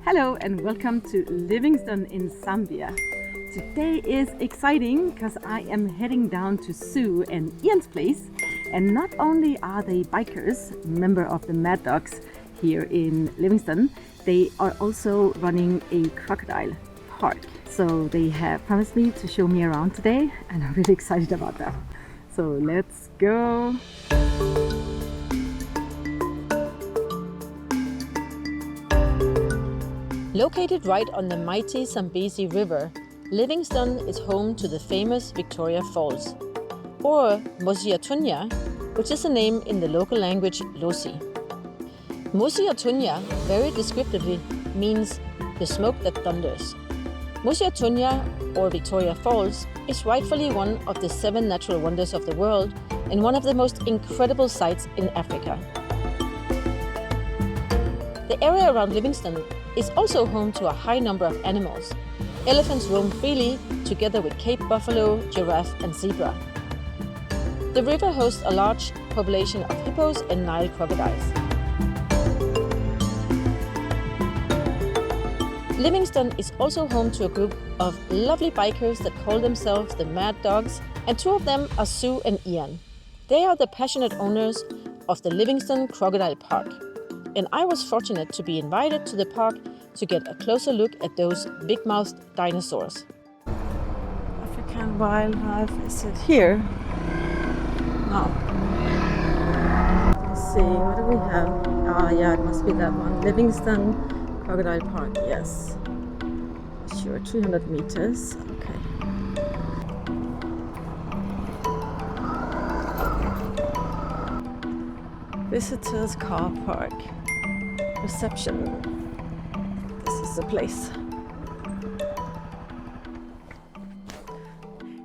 Hello and welcome to Livingstone in Zambia. Today is exciting because I am heading down to Sue and Ian's place, and not only are they bikers, member of the Mad Dogs here in Livingstone, they are also running a crocodile park. So they have promised me to show me around today and I'm really excited about that. So let's go! Located right on the mighty Zambezi River, Livingstone is home to the famous Victoria Falls, or Mosia-Tunya, which is a name in the local language Losi. Mosia-Tunya, very descriptively, means the smoke that thunders. Mosia-Tunya, or Victoria Falls, is rightfully one of the 7 natural wonders of the world and one of the most incredible sights in Africa. The area around Livingstone is also home to a high number of animals. Elephants roam freely, together with Cape buffalo, giraffe and zebra. The river hosts a large population of hippos and Nile crocodiles. Livingstone is also home to a group of lovely bikers that call themselves the Mad Dogs, and 2 of them are Sue and Ian. They are the passionate owners of the Livingstone Crocodile Park, and I was fortunate to be invited to the park to get a closer look at those big-mouthed dinosaurs. African wildlife, is it here? No. Let's see, what do we have? Ah, yeah, it must be that one. Livingstone Crocodile Park, yes. Sure, 300 meters. Okay. Visitors car park. Reception. This is the place.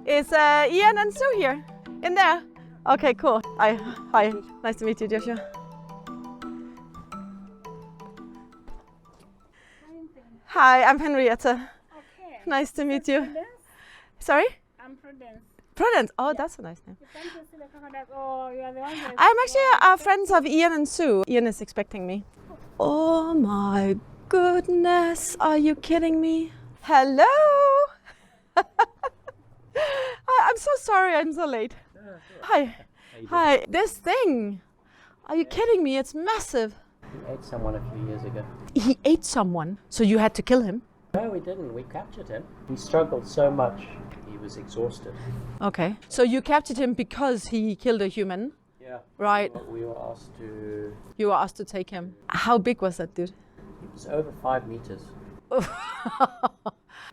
Is Ian and Sue here? In there? Okay, cool. Hi. Nice to meet you, Joshua. Hi, I'm Henrietta. Okay. Nice to meet you. Prudence? Sorry? I'm Prudence. Prudence. Oh, that's a nice name. You come to see the crocodiles, or you are the one that... I'm actually friends of Ian and Sue. Ian is expecting me. Oh my goodness. Are you kidding me? Hello. I'm so sorry I'm so late. Hi. Hi. This thing. Are you kidding me? It's massive. He ate someone a few years ago. He ate someone, so you had to kill him? No, we didn't. We captured him. He struggled so much, he was exhausted. Okay. So you captured him because he killed a human? Yeah. Right. We were asked to... You were asked to take him. How big was that dude? It was over 5 meters.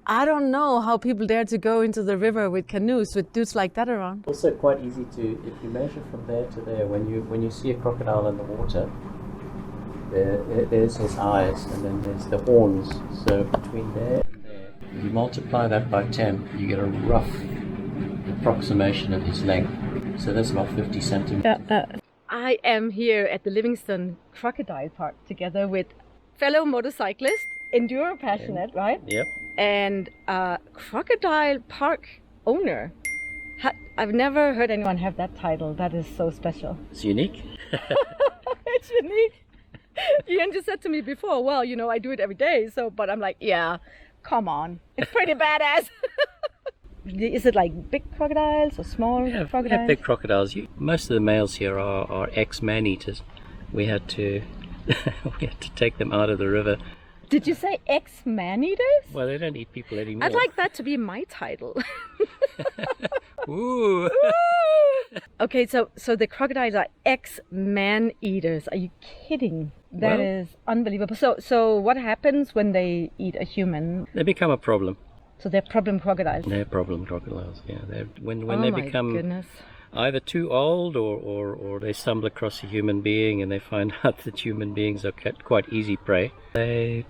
I don't know how people dare to go into the river with canoes with dudes like that around. Also quite easy to, if you measure from there to there, when you see a crocodile in the water, there's his eyes, and then there's the horns. So between there and there, if you multiply that by 10, you get a rough approximation of his length. So that's about 50 centimeters. I am here at the Livingstone Crocodile Park together with fellow motorcyclist, enduro passionate, right? Yep. And Crocodile Park owner. I've never heard anyone have that title. That is so special. It's unique. It's unique. Ian just said to me before, well, you know, I do it every day, but I'm like, yeah, come on. It's pretty badass. Is it like big crocodiles or small crocodiles? We have big crocodiles. Most of the males here are ex-man-eaters. We had to take them out of the river. Did you say ex-man-eaters? Well, they don't eat people anymore. I'd like that to be my title. Ooh. Okay, so the crocodiles are ex-man-eaters. Are you kidding? That is unbelievable. So what happens when they eat a human? They become a problem. So they're problem crocodiles. They're problem crocodiles. Yeah. When Oh they my become goodness. either too old or they stumble across a human being and they find out that human beings are quite easy prey, they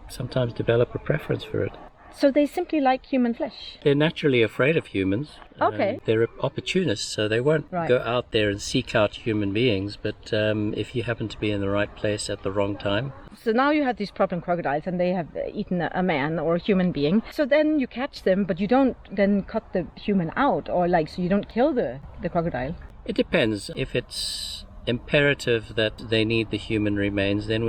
sometimes develop a preference for it. So they simply like human flesh? They're naturally afraid of humans. Okay. They're opportunists, so they won't go out there and seek out human beings, but if you happen to be in the right place at the wrong time. So now you have these problem crocodiles and they have eaten a man or a human being. So then you catch them, but you don't then cut the human out, or so you don't kill the crocodile? It depends. If it's imperative that they need the human remains, then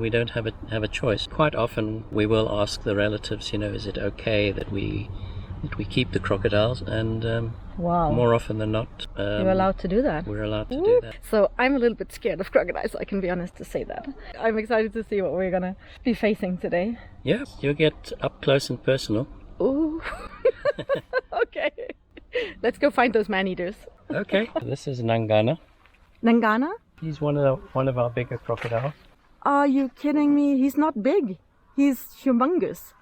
we don't have a choice. Quite often we will ask the relatives, is it okay that we keep the crocodiles, and Wow. more often than not, You're allowed to do that. we're allowed to do that. So I'm a little bit scared of crocodiles, I can be honest to say that. I'm excited to see what we're gonna be facing today. Yeah, you'll get up close and personal. Ooh. Okay. Let's go find those man-eaters. Okay. This is Nangana. Nangana? He's one of our bigger crocodiles. Are you kidding me? He's not big. He's humongous.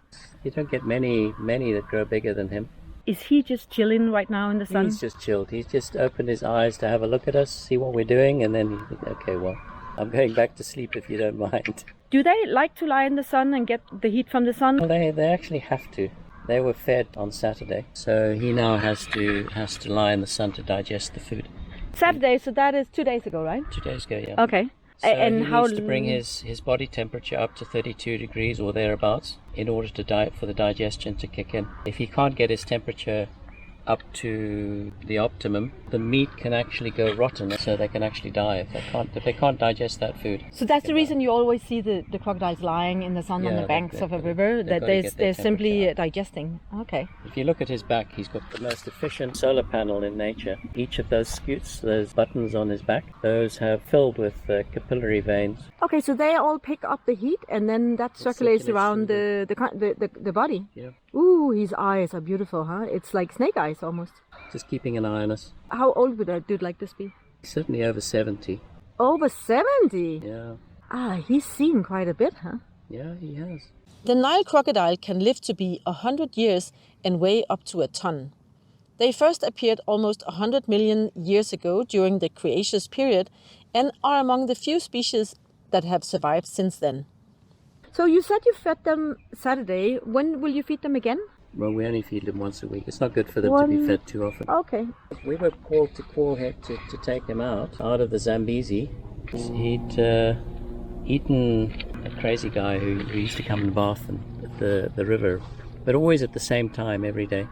You don't get many that grow bigger than him. Is he just chilling right now in the sun? He's just chilled. He's just opened his eyes to have a look at us, see what we're doing, and then he's like, okay, well, I'm going back to sleep if you don't mind. Do they like to lie in the sun and get the heat from the sun? Well, they actually have to. They were fed on Saturday, so he now has to lie in the sun to digest the food. Saturday, so that is 2 days ago, right? 2 days ago, yeah. Okay. So and he how needs to bring his body temperature up to 32 degrees or thereabouts in order for the digestion to kick in. If he can't get his temperature up to the optimum, the meat can actually go rotten, so they can actually die if they can't digest that food. So that's the reason you always see the crocodiles lying in the sun on Yeah, the banks of a they've river, that gotta get their they're simply temperature up. digesting. Okay. If you look at his back, he's got the most efficient solar panel in nature. Each of those scutes, those buttons on his back, those have filled with capillary veins. Okay, so they all pick up the heat and then that circulates around through the body. Yeah. Ooh, his eyes are beautiful, huh? It's like snake eyes almost. Just keeping an eye on us. How old would a dude like this be? He's certainly over 70. Over 70? Yeah. Ah, he's seen quite a bit, huh? Yeah, he has. The Nile crocodile can live to be 100 years and weigh up to a ton. They first appeared almost 100 million years ago during the Cretaceous period and are among the few species that have survived since then. So you said you fed them Saturday. When will you feed them again? Well, we only feed them once a week. It's not good for them to be fed too often. Okay. We were called to take him out of the Zambezi. He'd eaten a crazy guy who used to come and bath at the river, but always at the same time every day.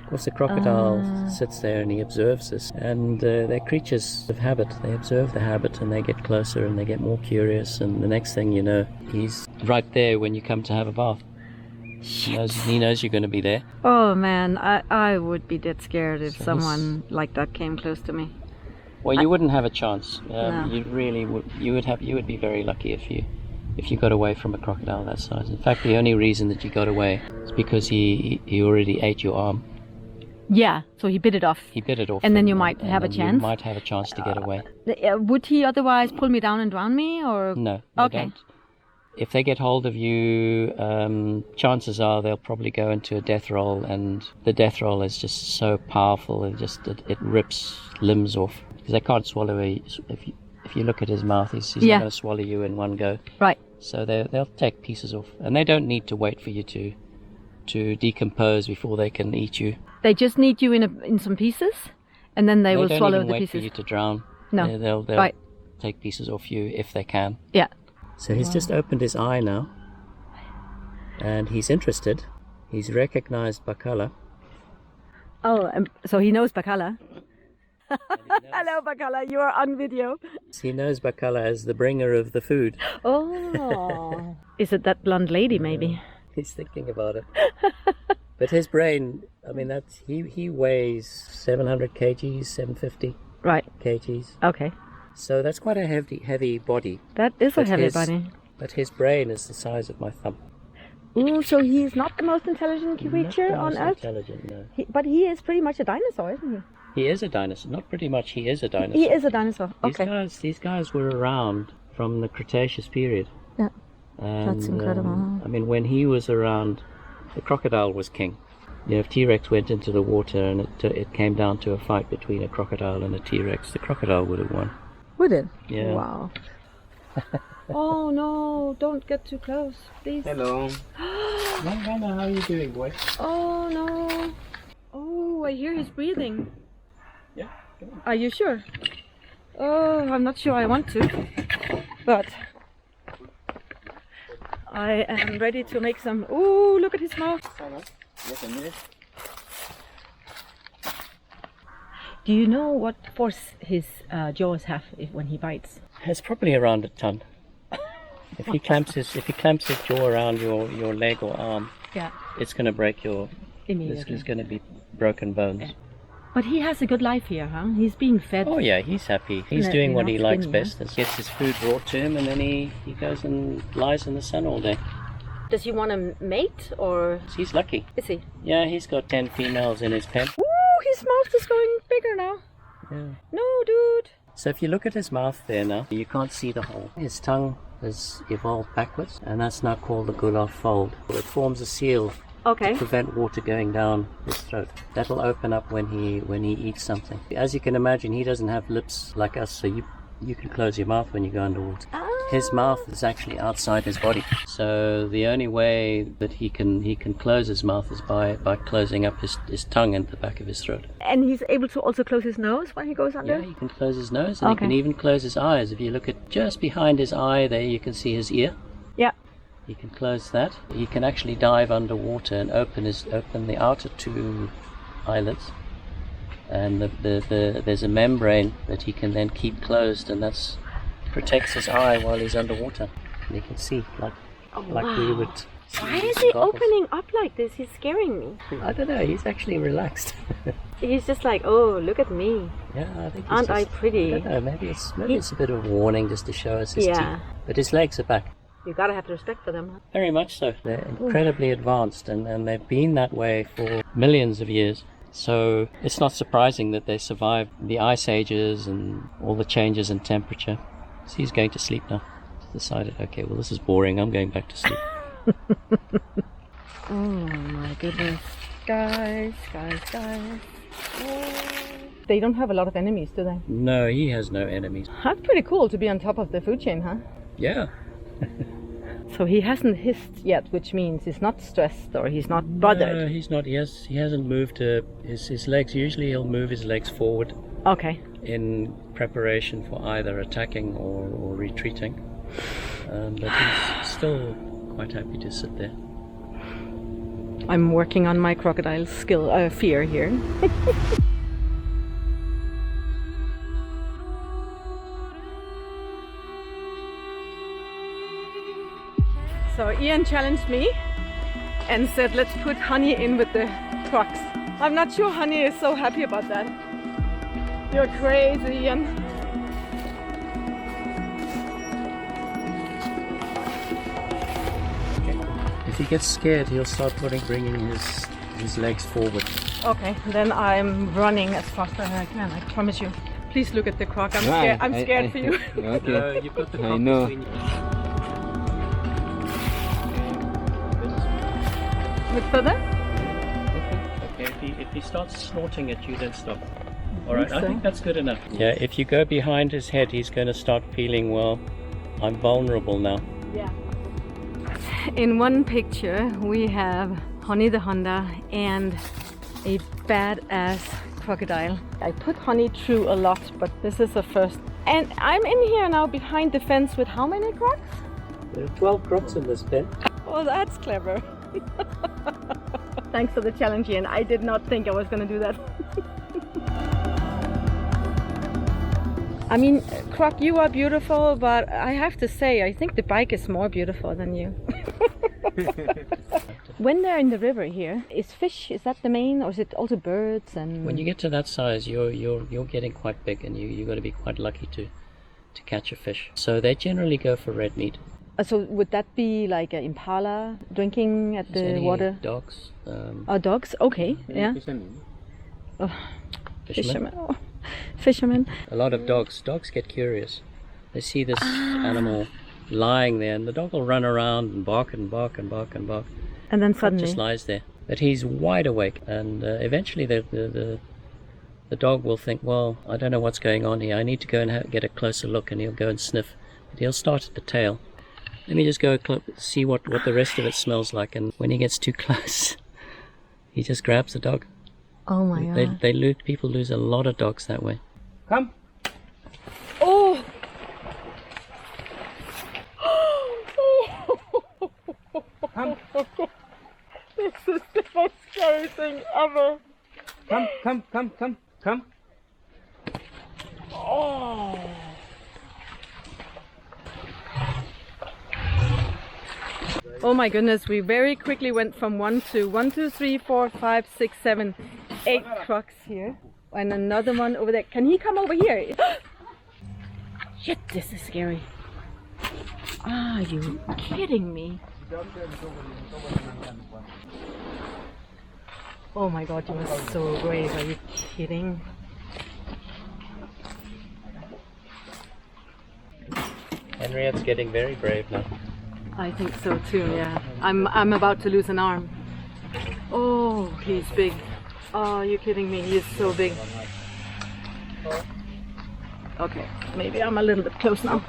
Of course, the crocodile sits there and he observes this, and they're creatures of habit. They observe the habit and they get closer and they get more curious, and the next thing you know, he's right there when you come to have a bath. He knows you're going to be there. Oh man, I would be dead scared if someone like that came close to me. Well, you wouldn't have a chance. No. You really would. You would be very lucky if you got away from a crocodile that size. In fact, the only reason that you got away is because he already ate your arm. Yeah, so he bit it off. He bit it off. And then you might have a then chance? You might have a chance to get away. Would he otherwise pull me down and drown me, or? No. They Okay. don't. If they get hold of you, chances are they'll probably go into a death roll, and the death roll is just so powerful. It rips limbs off because they can't swallow. If you look at his mouth, he's not going to swallow you in one go. Right. So they'll take pieces off, and they don't need to wait for you to decompose before they can eat you. They just need you in some pieces, and then they will don't swallow even the wait pieces. for you to drown. No. They'll Right. take pieces off you if they can. Yeah. So he's just opened his eye now, and he's interested. He's recognized Bakala. Oh, so he knows Bakala. Hello, Bakala. You are on video. He knows Bakala as the bringer of the food. Oh. Is it that blonde lady, maybe? He's thinking about it. But his brain, I mean, he weighs 700 kgs, 750 Right. kgs. Okay. So that's quite a heavy body. That is a But heavy his- body. But his brain is the size of my thumb. Ooh, so he's not the most intelligent creature Not on the most Earth? intelligent, no. But he is pretty much a dinosaur, isn't he? He is a dinosaur. Not pretty much, he is a dinosaur. He is a dinosaur. Okay. These guys were around from the Cretaceous period. Yeah. And, That's incredible. I mean, when he was around, the crocodile was king. You know, if T-Rex went into the water and it came down to a fight between a crocodile and a T-Rex, the crocodile would have won. Would it? Yeah. Wow. Oh no, don't get too close, please. Hello. Nangana, how are you doing, boy? Oh no. Oh, I hear his breathing. Yeah, come on. Are you sure? Oh, I'm not sure I want to, but I am ready to make some. Ooh, look at his mouth. Do you know what force his jaws have when he bites? It's probably around a ton. If he clamps his jaw around your leg or arm, Yeah. it's going to break your. Immediately. There's going to be broken bones. Yeah. But he has a good life here, huh? He's being fed. Oh yeah, he's happy. He's No, doing you're what not he likes skinny, best. He gets his food brought to him, and then he goes and lies in the sun all day. Does he want a mate or He's lucky. is he? Yeah, he's got 10 females in his pen. Ooh, his mouth is going bigger now. Yeah. No, dude. So if you look at his mouth there now, you can't see the hole. His tongue has evolved backwards, and that's now called the gular fold. It forms a seal Okay. to prevent water going down his throat. That'll open up when he eats something. As you can imagine, he doesn't have lips like us, so you can close your mouth when you go underwater. His mouth is actually outside his body, so the only way that he can close his mouth is by closing up his tongue and the back of his throat. And he's able to also close his nose when he goes under? Yeah, he can close his nose, and Okay. he can even close his eyes. If you look at just behind his eye there, you can see his ear. Yeah. He can close that. He can actually dive underwater and open the outer two eyelids, and there's a membrane that he can then keep closed, and that's protects his eye while he's underwater. And you can see like we would. Why is he opening up like this? He's scaring me. I don't know. He's actually relaxed. He's just like, oh, look at me. Yeah, I think. Aren't I pretty? I don't know. Maybe it's a bit of a warning just to show us his Yeah. teeth. But his legs are back. You gotta have respect for them, huh? Very much so. They're incredibly advanced, and they've been that way for millions of years. So it's not surprising that they survived the ice ages and all the changes in temperature. So he's going to sleep now. He's decided, okay, well, this is boring. I'm going back to sleep. Oh my goodness. Guys. They don't have a lot of enemies, do they? No, he has no enemies. That's pretty cool to be on top of the food chain, huh? Yeah. So he hasn't hissed yet, which means he's not stressed or he's not bothered. No, he's not. He hasn't moved his legs. Usually he'll move his legs forward Okay. in preparation for either attacking or retreating. But he's still quite happy to sit there. I'm working on my crocodile fear here. So Ian challenged me and said, let's put Honey in with the crocs. I'm not sure Honey is so happy about that. You're crazy, Ian. If he gets scared, he'll start bringing his legs forward. Okay, then I'm running as fast as I can, I promise you. Please look at the croc, I'm scared, I'm scared for you. Okay. No, you've got the I croc know. between you. Bit further? Okay, if he starts snorting at you, then stop. Alright, I so. think that's good enough. Yeah, if you go behind his head, he's going to start feeling, well, I'm vulnerable now. Yeah. In one picture, we have Honey the Honda and a badass crocodile. I put Honey through a lot, but this is the first. And I'm in here now behind the fence with how many crocs? There are 12 crocs in this pen. Oh, that's clever. Thanks for the challenge, Ian. I did not think I was going to do that. I mean, Croc, you are beautiful, but I have to say, I think the bike is more beautiful than you. When they're in the river here, is fish, is that the main, or is it also birds? And When you get to that size, you're getting quite big, and you've got to be quite lucky to catch a fish. So they generally go for red meat. So would that be like an impala drinking at the Any water? dogs, Oh, dogs? Okay, yeah. Oh, fishermen. fishermen. Oh, fishermen. A lot of dogs get curious. They see this animal lying there, and the dog will run around and bark and bark and bark and bark. And then It suddenly. just lies there. But he's wide awake, and eventually the dog will think, well, I don't know what's going on here. I need to go and get a closer look, and he'll go and sniff. But he'll start at the tail. Let me just go see what the rest of it smells like, and when he gets too close, he just grabs the dog. Oh my god. People lose a lot of dogs that way. Come. Oh! Come. This is the most scary thing ever. Come. Oh. Oh my goodness, we very quickly went from 1 to 1, 2, 3, 4, 5, 6, 7, 8 crocs here. And another one over there. Can he come over here? Shit, this is scary. Are you kidding me? Oh my god, you are so brave. Are you kidding? Henriette's getting very brave now. I think so too, yeah. I'm about to lose an arm. Oh, he's big. Oh, you're kidding me. He is so big. Okay, maybe I'm a little bit close now.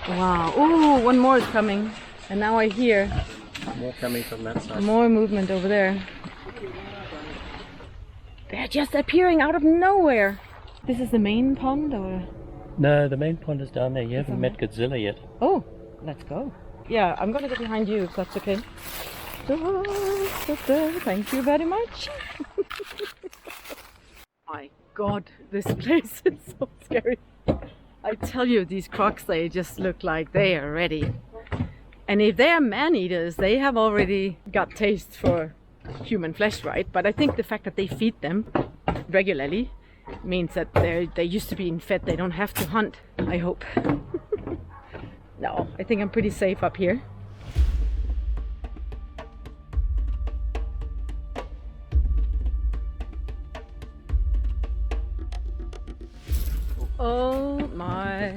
Wow. Oh, one more is coming. And now I hear More coming from that side. more movement over there. They're just appearing out of nowhere. This is the main pond or? No, the main pond is down there. You haven't met Godzilla yet. Oh, let's go. Yeah, I'm gonna go behind you if that's okay. Thank you very much. My God, this place is so scary. I tell you, these crocs, they just look like they are ready. And if they are man-eaters, they have already got taste for human flesh, right? But I think the fact that they feed them regularly means that they used to being fed. They don't have to hunt, I hope. No, I think I'm pretty safe up here. Oh my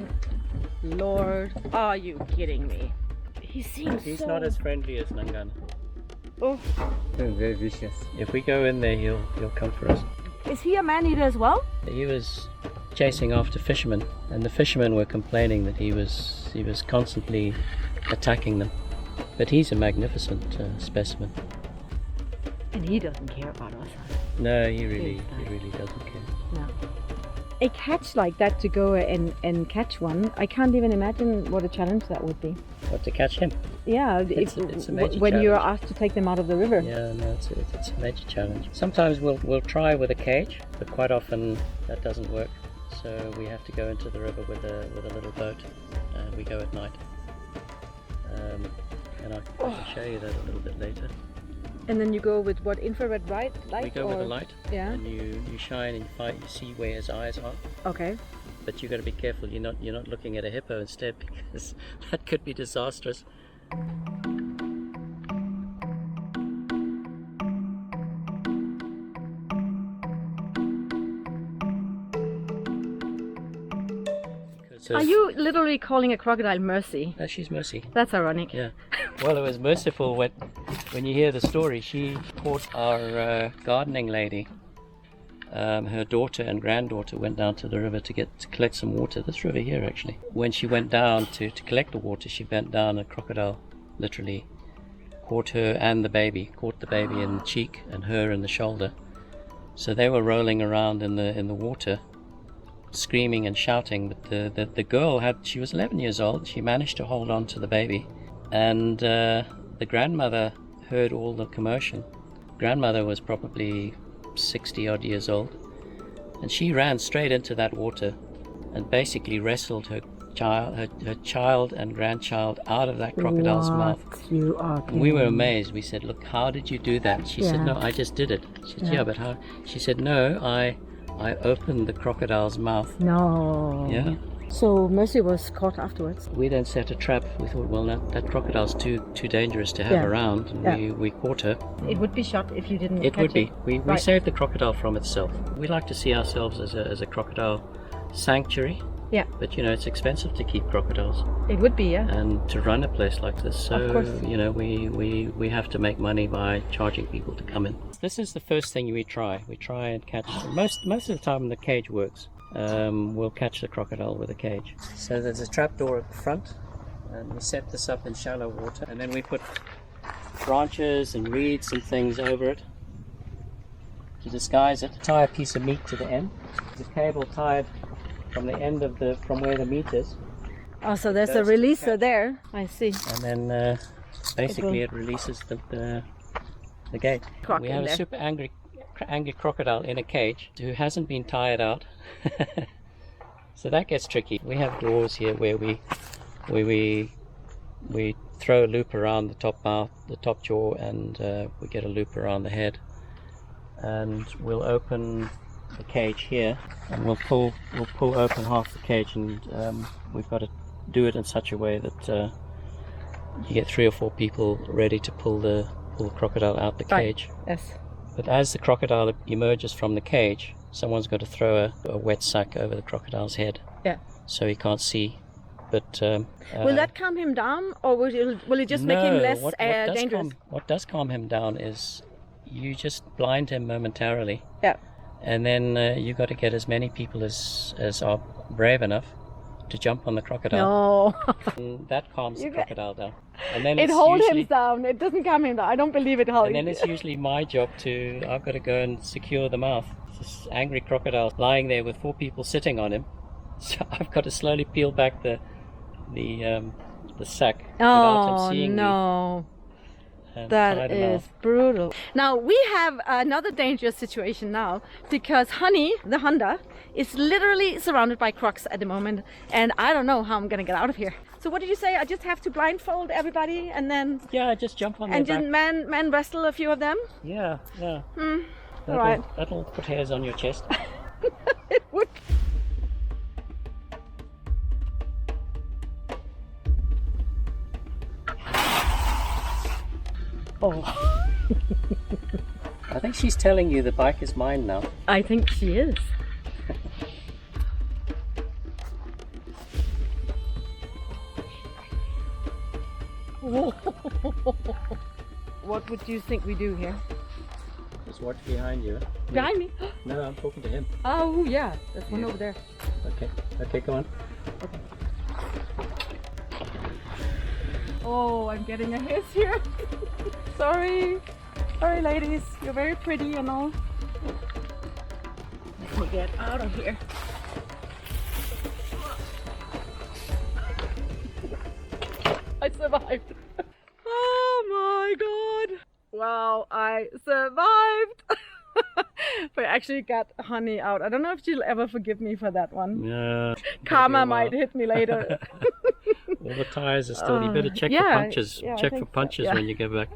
Lord, are you kidding me? He seems He's so... not as friendly as Nangana. Oh, Very vicious. If we go in there, he'll come for us. is he a man-eater as well? He was chasing after fishermen, and the fishermen were complaining that he was constantly attacking them. But he's a magnificent specimen. And he doesn't care about us. No, he really doesn't care. No. A catch like that, to go and catch one, I can't even imagine what a challenge that would be. What, to catch him? Yeah, It's a major when you're challenge. asked to take them out of the river. Yeah, no, it's a major challenge. Sometimes we'll try with a cage, but quite often that doesn't work. So we have to go into the river with a little boat, and we go at night. And I can show you that a little bit later. And then you go with what, infrared light? We go with a light, Yeah. and you shine and you see where his eyes are. Okay. But you've got to be careful. You're not looking at a hippo instead, because that could be disastrous. Are you literally calling a crocodile Mercy? No, she's Mercy. That's ironic. Yeah. Well, it was merciful when you hear the story. She caught our gardening lady. Her daughter and granddaughter went down to the river to collect some water. This river here, actually. When she went down to collect the water, she bent down. A crocodile literally caught her and the baby. Caught the baby in the cheek and her in the shoulder. So they were rolling around in the water, screaming and shouting. But the girl she was 11 years old. She managed to hold on to the baby, and the grandmother heard all the commotion. Grandmother was probably 60 odd years old, and she ran straight into that water and basically wrestled her child and grandchild out of that crocodile's mouth. You are And we were amazed. We said, "Look, how did you do that?" She said, Yeah. "No, I just did it." She said, "Yeah, but how?" She said, "No, I opened the crocodile's mouth." No. Yeah. So Mercy was caught afterwards. We then set a trap. We thought, well, that crocodile's too dangerous to have Yeah. around. And Yeah. we caught her. It would be shot if you didn't It catch would be. We Right. saved the crocodile from itself. We like to see ourselves as a crocodile sanctuary. Yeah. But it's expensive to keep crocodiles It would be, yeah. and to run a place like this. So Of course. we have to make money by charging people to come in. This is the first thing we try. We try and catch most of the time the cage works. We'll catch the crocodile with a cage. So there's a trap door at the front, and we set this up in shallow water, and then we put branches and reeds and things over it to disguise it. Tie a piece of meat to the end. There's a cable tied from the end from where the meat is, Oh, so there's a That's the releaser catch. there. I see. and then basically it releases the gate. Croc We in have a there. super angry angry crocodile in a cage who hasn't been tired out. So that gets tricky. We have doors here where we throw a loop around the top mouth, the top jaw, and we get a loop around the head. And we'll open the cage here, and we'll pull open half the cage, and we've got to do it in such a way that you get 3 or 4 people ready to pull the crocodile out the cage. Yes. But as the crocodile emerges from the cage, someone's got to throw a wet sack over the crocodile's head. Yeah. So he can't see. But will that calm him down, or will it just make him less dangerous? What does calm him down is you just blind him momentarily. Yeah. And then you got to get as many people as are brave enough to jump on the crocodile. No. And that calms the crocodile down. And then It holds him down. It doesn't calm him down. I don't believe it holds. And then it's usually my job I've got to go and secure the mouth. This angry crocodile lying there with 4 people sitting on him. So I've got to slowly peel back the sack without him seeing me. That is brutal. Now we have another dangerous situation now, because Honey, the Honda, is literally surrounded by crocs at the moment, and I don't know how I'm gonna get out of here. So what did you say? I just have to blindfold everybody and then just jump on and their just back. man wrestle a few of them? Yeah. All right. That'll put hairs on your chest. It would. Oh. I think she's telling you the bike is mine now. I think she is. What would you think we do here? Just watch behind you. Behind me? No, I'm talking to him. Oh yeah, there's one over there. Okay, go on. Okay. Oh, I'm getting a hiss here. Sorry ladies, you're very pretty and all. Let me get out of here. I survived. Oh my god. Wow, I survived. But I actually got Honey out. I don't know if she'll ever forgive me for that one. Yeah. Karma might hit me later. All the tires are still. You better check for punches. Check for punches when you get back.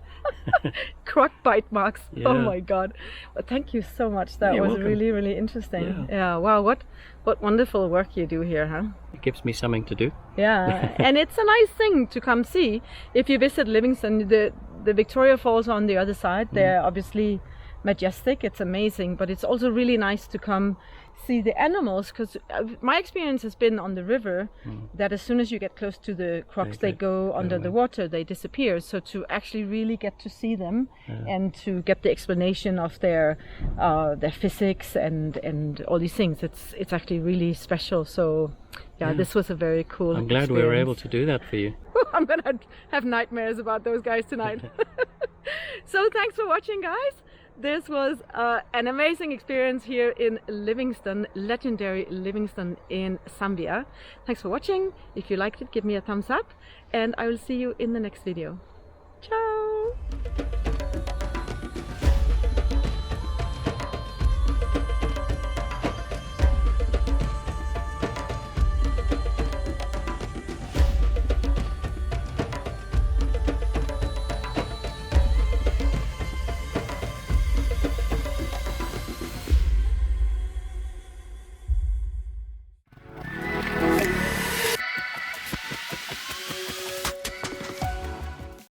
Croc bite marks. Yeah. Oh my god. But thank you so much. That was welcome. really, really interesting. Yeah. Wow. What wonderful work you do here, huh? It gives me something to do. Yeah. And it's a nice thing to come see. If you visit Livingstone, the Victoria Falls on the other side, they're obviously majestic. It's amazing, but it's also really nice to come see the animals, because my experience has been on the river that as soon as you get close to the crocs, they go under the water, they disappear. So to actually really get to see them and to get the explanation of their physics and all these things, it's actually really special. So this was a very cool I'm glad we were able to do that for you. I'm gonna have nightmares about those guys tonight. So thanks for watching, guys. This was an amazing experience here in Livingstone, legendary Livingstone in Zambia. Thanks for watching. If you liked it, give me a thumbs up, and I will see you in the next video. Ciao!